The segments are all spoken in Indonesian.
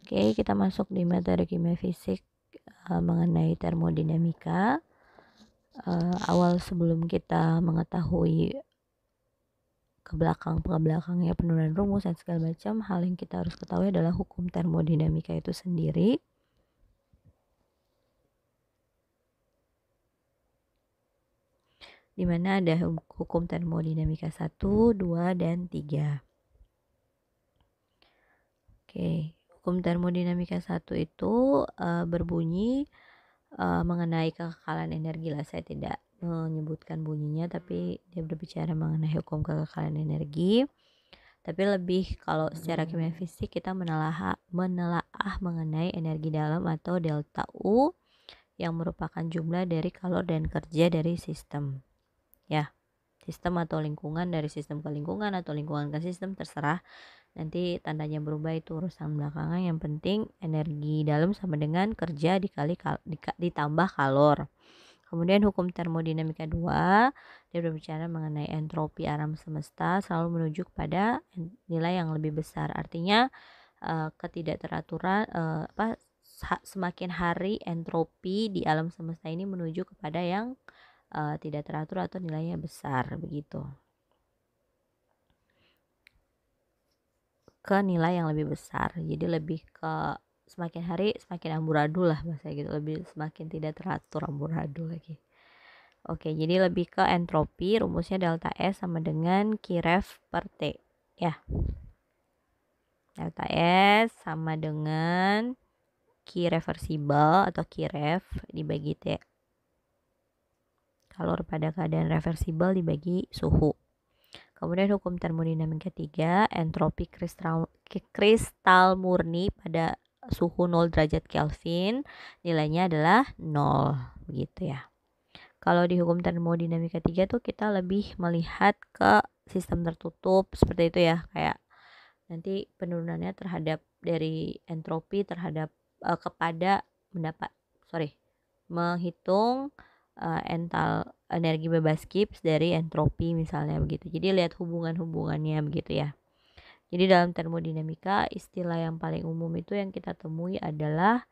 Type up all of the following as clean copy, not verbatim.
Oke, kita masuk di materi kimia fisik mengenai termodinamika. Awal sebelum kita mengetahui ke belakangnya penurunan rumus dan segala macam, hal yang kita harus ketahui adalah hukum termodinamika itu sendiri. Di mana ada hukum termodinamika 1, 2, dan 3. Oke, hukum termodinamika 1 itu berbunyi mengenai kekekalan energi lah. Saya tidak menyebutkan bunyinya, tapi dia berbicara mengenai hukum kekekalan energi. Tapi lebih kalau secara kimia fisik kita menelaah mengenai energi dalam atau delta U yang merupakan jumlah dari kalor dan kerja dari sistem. Ya, sistem atau lingkungan, dari sistem ke lingkungan atau lingkungan ke sistem, terserah. Nanti tandanya berubah, itu urusan belakangan. Yang penting energi dalam sama dengan kerja ditambah kalor. Kemudian hukum termodinamika 2, dia berbicara mengenai entropi alam semesta selalu menuju kepada nilai yang lebih besar. Artinya ketidakteraturan semakin hari entropi di alam semesta ini menuju kepada yang tidak teratur atau nilainya besar, begitu. Ke nilai yang lebih besar. Jadi lebih ke semakin hari semakin amburadul lah bahasa gitu, lebih semakin tidak teratur, amburadul lagi. Oke, jadi lebih ke entropi, rumusnya delta S sama dengan Q-ref per T ya. Delta S sama dengan Q reversible atau Q-ref dibagi T. Kalor pada keadaan reversible dibagi suhu. Kemudian hukum termodinamika 3, entropi kristal murni pada suhu 0 derajat Kelvin nilainya adalah 0, begitu ya. Kalau di hukum termodinamika 3 tuh kita lebih melihat ke sistem tertutup seperti itu ya, kayak nanti penurunannya terhadap dari entropi terhadap menghitung ental energi bebas Gibbs dari entropi misalnya begitu. Jadi lihat hubungannya begitu ya. Jadi dalam termodinamika istilah yang paling umum itu yang kita temui adalah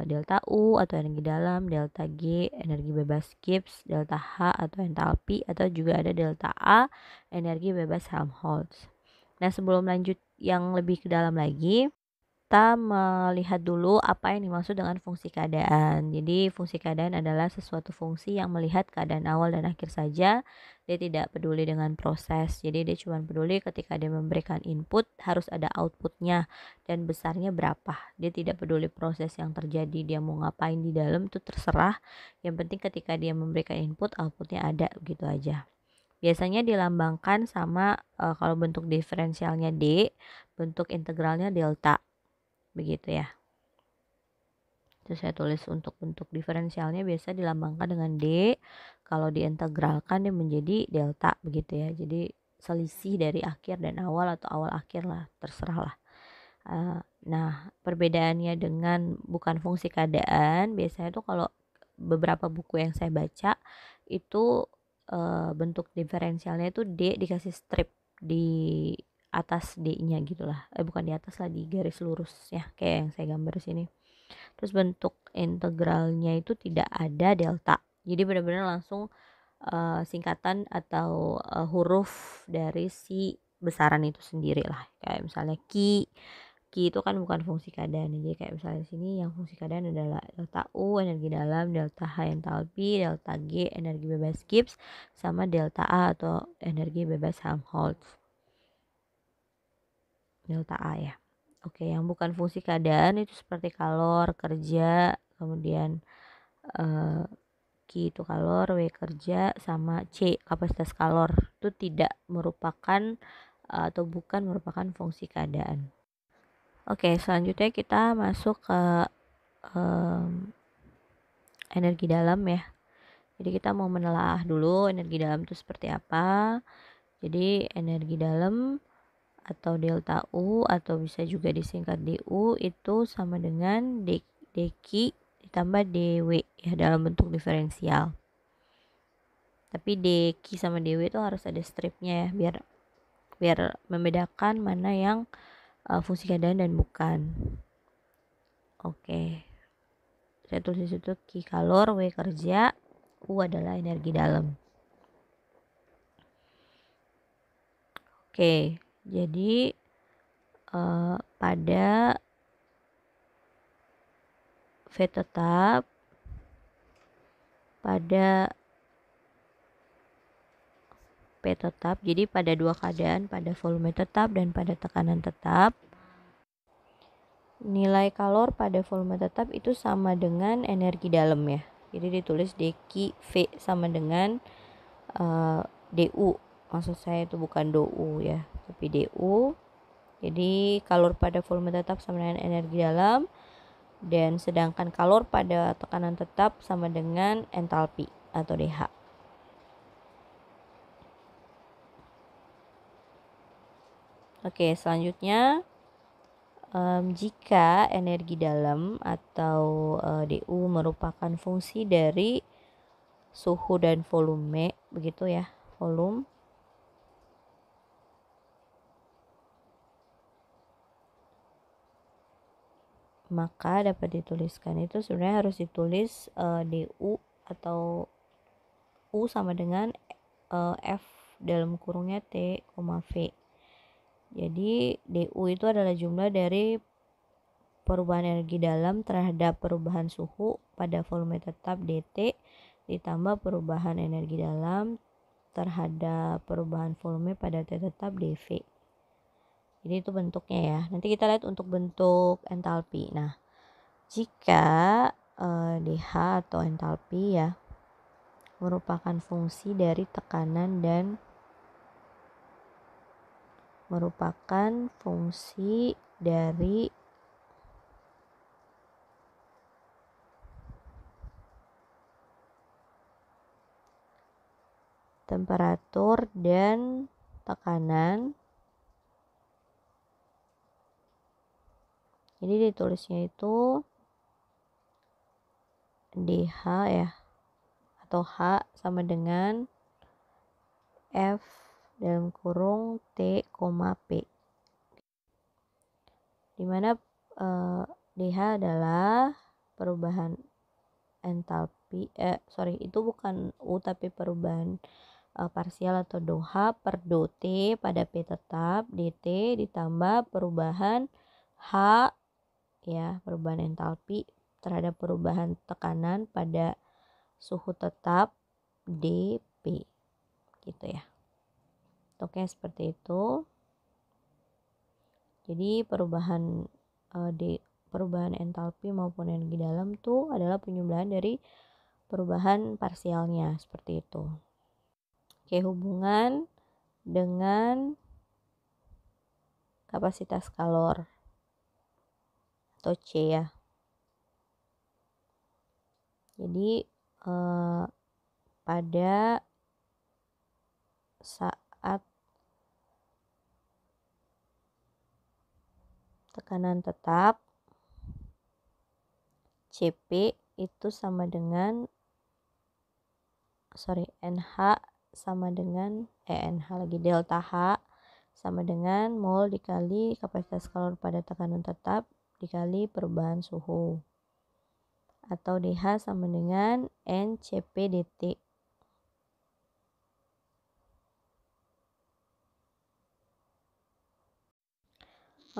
delta U atau energi dalam, delta G energi bebas Gibbs, delta H atau entalpi, atau juga ada delta A energi bebas Helmholtz. Nah, sebelum lanjut yang lebih ke dalam lagi, kita melihat dulu apa yang dimaksud dengan fungsi keadaan. Jadi fungsi keadaan adalah sesuatu fungsi yang melihat keadaan awal dan akhir saja. Dia tidak peduli dengan proses. Jadi dia cuma peduli ketika dia memberikan input harus ada outputnya dan besarnya berapa. Dia tidak peduli proses yang terjadi, dia mau ngapain di dalam itu terserah. Yang penting ketika dia memberikan input, outputnya ada, begitu aja. Biasanya dilambangkan sama kalau bentuk diferensialnya D, bentuk integralnya delta, begitu ya. Itu saya tulis untuk bentuk diferensialnya biasa dilambangkan dengan D, kalau diintegralkan dia menjadi delta, begitu ya. Jadi selisih dari akhir dan awal atau awal akhir lah, terserah lah. Nah, perbedaannya dengan bukan fungsi keadaan, biasanya tuh kalau beberapa buku yang saya baca itu bentuk diferensialnya itu D dikasih strip di atas D-nya gitulah. Bukan di atas lah, di garis lurus ya, kayak yang saya gambar di sini. Terus bentuk integralnya itu tidak ada delta. Jadi benar-benar langsung singkatan atau huruf dari si besaran itu sendiri lah. Kayak misalnya Q itu kan bukan fungsi keadaan. Jadi kayak misalnya di sini yang fungsi keadaan adalah delta U energi dalam, delta H entalpi, delta G energi bebas Gibbs, sama delta A atau energi bebas Helmholtz. Delta A ya. Oke, yang bukan fungsi keadaan itu seperti kalor, kerja, kemudian Q itu kalor, W kerja, sama C kapasitas kalor. Itu tidak merupakan atau bukan merupakan fungsi keadaan. Oke, selanjutnya kita masuk ke energi dalam ya. Jadi kita mau menelaah dulu energi dalam itu seperti apa. Jadi energi dalam atau delta U atau bisa juga disingkat DU itu sama dengan dQ ditambah dW ya dalam bentuk diferensial. Tapi dQ sama dW itu harus ada stripnya ya, biar membedakan mana yang fungsi keadaan dan bukan. Oke, saya tulis itu Q kalor, W kerja, U adalah energi dalam. Oke, jadi pada V tetap, pada P tetap, jadi pada dua keadaan, pada volume tetap dan pada tekanan tetap, nilai kalor pada volume tetap itu sama dengan energi dalam ya. Jadi ditulis dq V sama dengan du. Maksud saya itu bukan dou ya, tapi du. Jadi kalor pada volume tetap sama dengan energi dalam, dan sedangkan kalor pada tekanan tetap sama dengan entalpi atau dH. Oke, selanjutnya jika energi dalam atau du merupakan fungsi dari suhu dan volume, begitu ya, volume, maka dapat dituliskan itu sebenarnya harus ditulis du atau u sama dengan F dalam kurungnya T, V. Jadi du itu adalah jumlah dari perubahan energi dalam terhadap perubahan suhu pada volume tetap dt ditambah perubahan energi dalam terhadap perubahan volume pada T tetap dV. Jadi itu bentuknya ya. Nanti kita lihat untuk bentuk entalpi. Nah, jika dH atau entalpi ya merupakan fungsi dari tekanan dan merupakan fungsi dari temperatur dan tekanan. Jadi ditulisnya itu dH ya, atau H sama dengan F dalam kurung T, P. Dimana dH adalah perubahan entalpi, itu bukan U tapi perubahan parsial atau dou per dou T pada P tetap dt ditambah perubahan H ya, perubahan entalpi terhadap perubahan tekanan pada suhu tetap dP gitu ya. Bentuknya seperti itu. Jadi perubahan perubahan entalpi maupun energi dalam tuh adalah penjumlahan dari perubahan parsialnya seperti itu. Oke, hubungan dengan kapasitas kalor atau C ya. Jadi pada saat tekanan tetap Cp itu sama dengan NH sama dengan NH lagi delta H sama dengan mol dikali kapasitas kalor pada tekanan tetap dikali perubahan suhu, atau dH sama dengan NCP dt.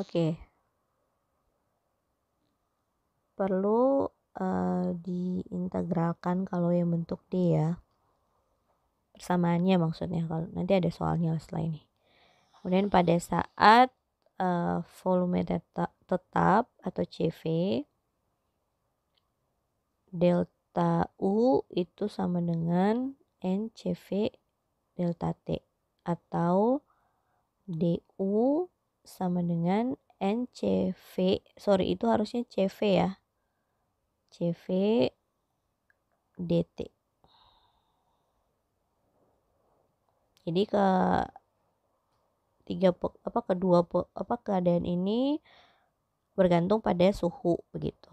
Oke, perlu diintegralkan kalau yang bentuk D ya, persamaannya maksudnya, kalau nanti ada soalnya setelah ini. Kemudian pada saat volume tetap atau CV, delta U itu sama dengan NCV delta T, atau DU sama dengan NCV, itu harusnya CV ya, CV dt. Jadi kedua keadaan ini bergantung pada suhu begitu.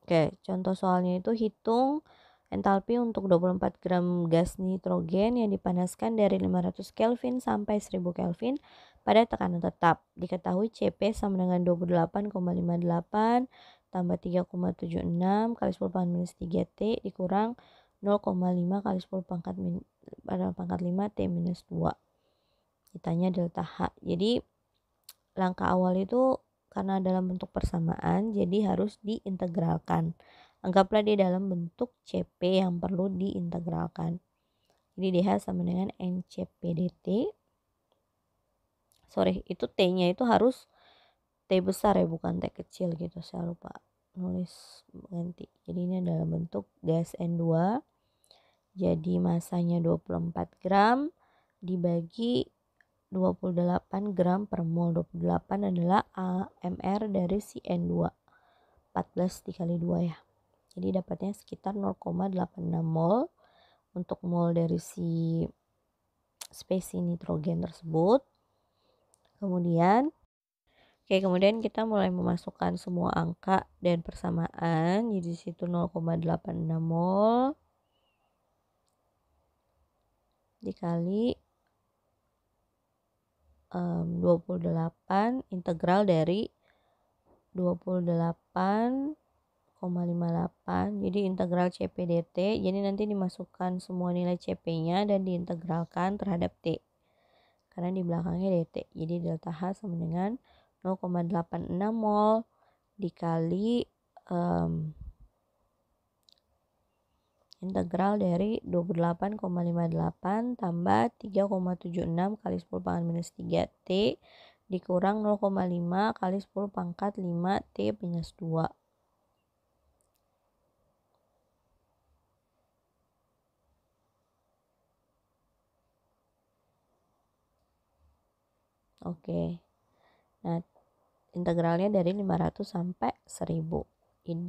Oke, contoh soalnya itu hitung entalpi untuk 24 gram gas nitrogen yang dipanaskan dari 500 Kelvin sampai 1000 Kelvin pada tekanan tetap. Diketahui Cp sama dengan 28,58 tambah 3,76 kali 10 pangkat minus 3 T dikurang 0,5 kali 10 pangkat pada pangkat 5 T minus 2. Ditanya delta H. Jadi langkah awal itu karena dalam bentuk persamaan jadi harus diintegralkan. Anggaplah di dalam bentuk CP yang perlu diintegralkan. Jadi DH sama dengan NCP dt. Sorry, itu T-nya itu harus T besar ya, bukan T kecil gitu. Saya lupa nulis ganti. Jadi ini dalam bentuk DSN2. Jadi masanya 24 gram dibagi 28 gram per mol. 28 adalah AMR dari si N2. 14 dikali 2 ya. Jadi dapatnya sekitar 0,86 mol untuk mol dari si spesies nitrogen tersebut. Kemudian kita mulai memasukkan semua angka dan persamaan. Jadi di situ 0,86 mol dikali 28 integral dari 28,58. Jadi integral CP dt. Jadi nanti dimasukkan semua nilai CP-nya dan diintegralkan terhadap T. Karena di belakangnya dt. Jadi delta H sama dengan 0,86 mol dikali integral dari 28,58 tambah 3,76 kali 10 pangkat minus 3 T dikurang 0,5 kali 10 pangkat 5 T minus 2. Oke. Nah, integralnya dari 500 sampai 1000. Ini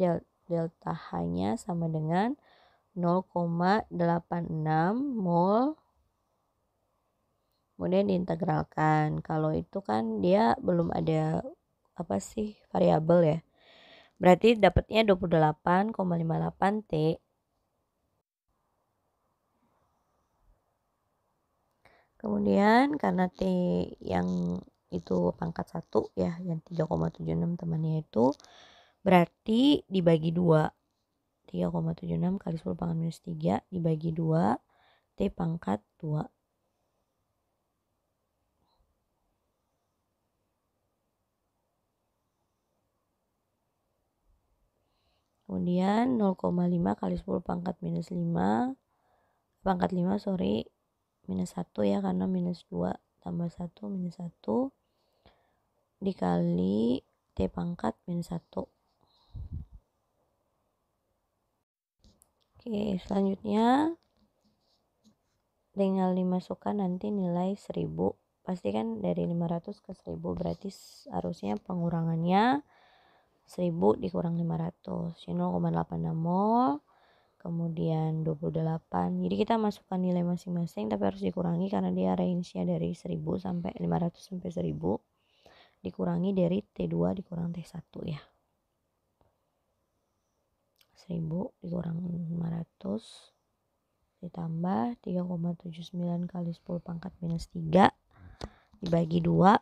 delta H-nya sama dengan 0,86 mol. Kemudian diintegralkan. Kalau itu kan dia belum ada variabel ya. Berarti dapatnya 28,58 T. Kemudian karena T yang itu pangkat 1 ya, yang 3,76 temannya itu berarti dibagi 2. 3,76 kali 10 pangkat minus 3 dibagi 2 T pangkat 2. Kemudian 0,5 kali 10 pangkat minus 5 pangkat 5 minus 1 ya, karena minus 2 tambah 1 minus 1 dikali T pangkat minus 1. Oke, selanjutnya tinggal dimasukkan nanti nilai 1000. Pasti kan dari 500 ke 1000, berarti harusnya pengurangannya 1000 dikurang 500. 0,86 mol. Kemudian 28. Jadi kita masukkan nilai masing-masing tapi harus dikurangi karena dia range-nya dari 1000 sampai 500 sampai 1000. Dikurangi dari T2 dikurang T1 ya. 1000 dikurang 500 ditambah 3,79 kali 10 pangkat minus 3 dibagi 2.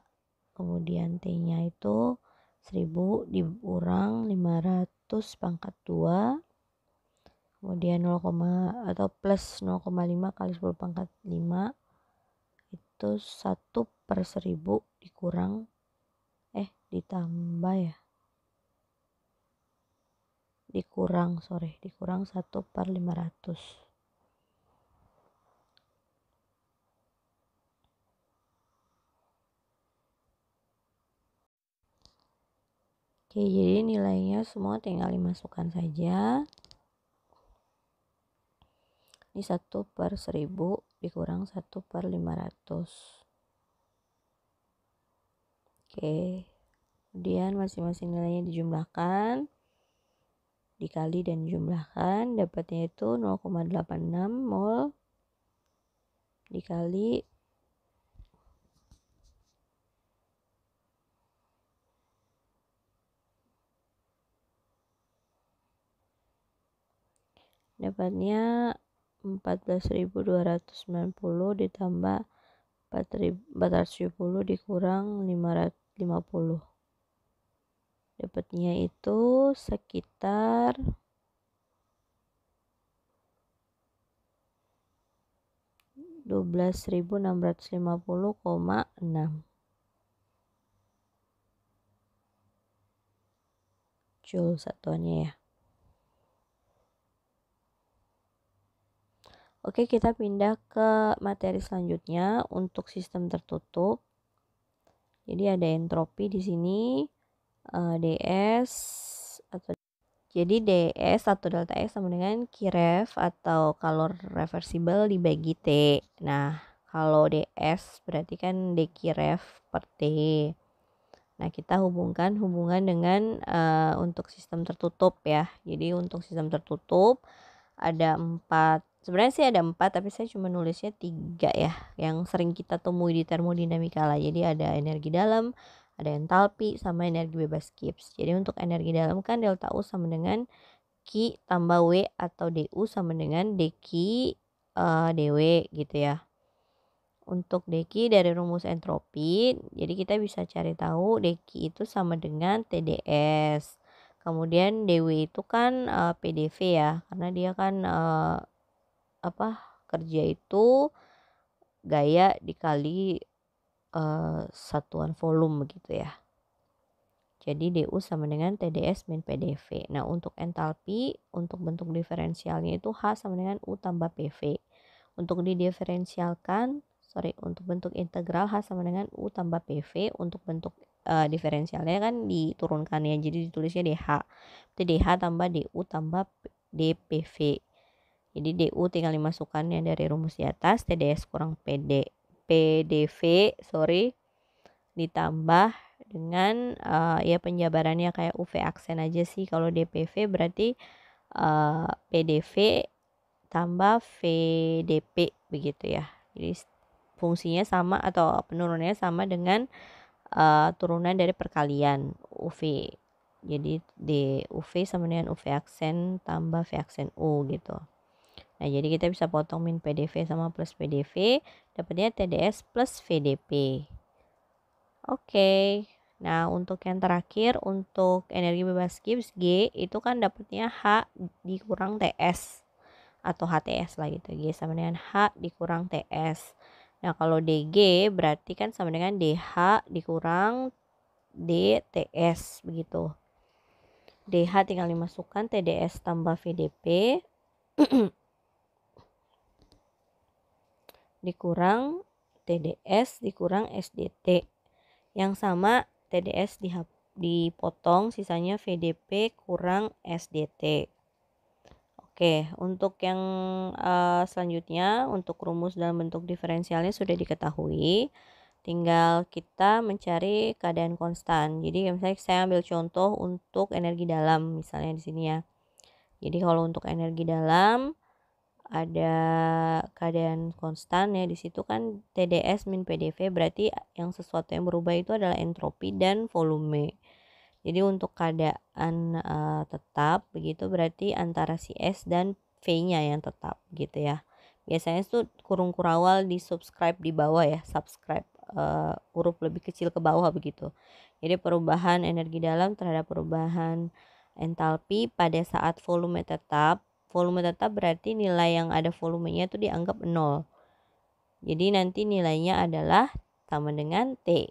Kemudian T-nya itu 1000 dikurang 500 pangkat 2. Kemudian 0, atau plus 0,5 kali 10 pangkat 5 itu 1/1000 dikurang ditambah ya, dikurang 1/500. Oke, jadi nilainya semua tinggal dimasukkan saja. Ini 1/1000 dikurang 1/500. Oke, kemudian masing-masing nilainya dijumlahkan, dikali dan dijumlahkan, dapatnya itu 0,86 mol dikali dapatnya 14.290 ditambah 470 dikurang 550. dapatnya itu sekitar 12.650,6 joule satuannya ya. Oke, kita pindah ke materi selanjutnya untuk sistem tertutup. Jadi ada entropi di sini, DS atau delta S sama dengan Q-ref atau calor reversible dibagi T. Nah, kalau DS berarti kan dQ-ref per T. Nah, kita hubungan dengan untuk sistem tertutup ya. Jadi untuk sistem tertutup ada 4. Sebenarnya sih ada 4, tapi saya cuma nulisnya 3 ya, yang sering kita temui di termodinamika lah. Jadi ada energi dalam, ada entalpi, sama energi bebas Gibbs. Jadi untuk energi dalam kan delta U sama dengan Q tambah W atau DU sama dengan dQ dW gitu ya. Untuk dQ dari rumus entropi, jadi kita bisa cari tahu dQ itu sama dengan TdS. Kemudian dW itu kan PdV ya, karena dia kan kerja itu gaya dikali satuan volume begitu ya. Jadi DU sama dengan TdS min PdV. Nah, untuk entalpi untuk bentuk diferensialnya itu H sama dengan U tambah PV. Untuk untuk bentuk integral H sama dengan U tambah PV. Untuk bentuk diferensialnya kan diturunkan ya, jadi ditulisnya DH. Itu DH tambah DU tambah DPV. Jadi DU tinggal dimasukkannya dari rumus di atas, TdS kurang PdV ditambah dengan ya penjabarannya kayak UV aksen aja sih. Kalau DPV berarti PDV tambah VDP begitu ya. Jadi fungsinya sama atau penurunannya sama dengan turunan dari perkalian UV. Jadi DUV sama dengan UV aksen tambah V aksen U gitu. Nah, jadi kita bisa potong min PDV sama plus PDV, dapatnya TdS plus VDP. Oke. Nah, untuk yang terakhir, untuk energi bebas Gibbs G itu kan dapatnya H dikurang TS atau HTS lah gitu. G sama dengan H dikurang TS. Nah, kalau DG berarti kan sama dengan DH dikurang DTS begitu. DH tinggal dimasukkan TdS tambah VDP dikurang TdS dikurang SDT. Yang sama TdS dipotong, sisanya VDP kurang SDT. Oke, untuk yang selanjutnya, untuk rumus dalam bentuk diferensialnya sudah diketahui. Tinggal kita mencari keadaan konstan. Jadi misalnya saya ambil contoh untuk energi dalam, misalnya di sini ya. Jadi kalau untuk energi dalam ada keadaan konstan ya, di situ kan TdS min PDV, berarti yang sesuatu yang berubah itu adalah entropi dan volume. Jadi untuk keadaan tetap begitu berarti antara si S dan V-nya yang tetap gitu ya. Biasanya itu kurung kurawal di subscribe di bawah ya, subscribe huruf lebih kecil ke bawah begitu. Jadi perubahan energi dalam terhadap perubahan entalpi pada saat volume tetap. Volume tetap berarti nilai yang ada volumenya itu dianggap 0. Jadi nanti nilainya adalah sama dengan T.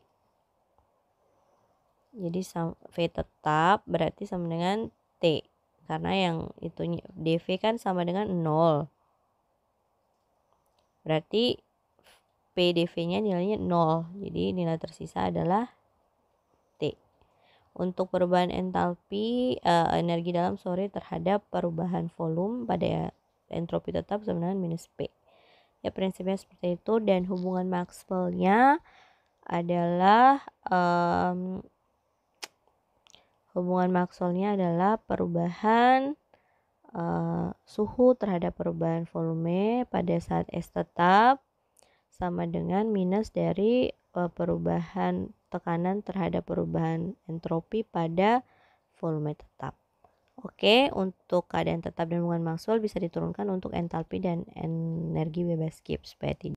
Jadi V tetap berarti sama dengan T. Karena yang itu dV kan sama dengan 0. Berarti PdV-nya nilainya 0. Jadi nilai tersisa adalah T. Untuk perubahan entalpi energi dalam terhadap perubahan volume pada entropi tetap sama dengan minus P. Ya, prinsipnya seperti itu. Dan hubungan Maxwell-nya adalah perubahan suhu terhadap perubahan volume pada saat S tetap sama dengan minus dari perubahan tekanan terhadap perubahan entropi pada volume tetap. Oke, untuk keadaan tetap dan hubungan Maxwell bisa diturunkan untuk entalpi dan energi bebas Gibbs supaya tidak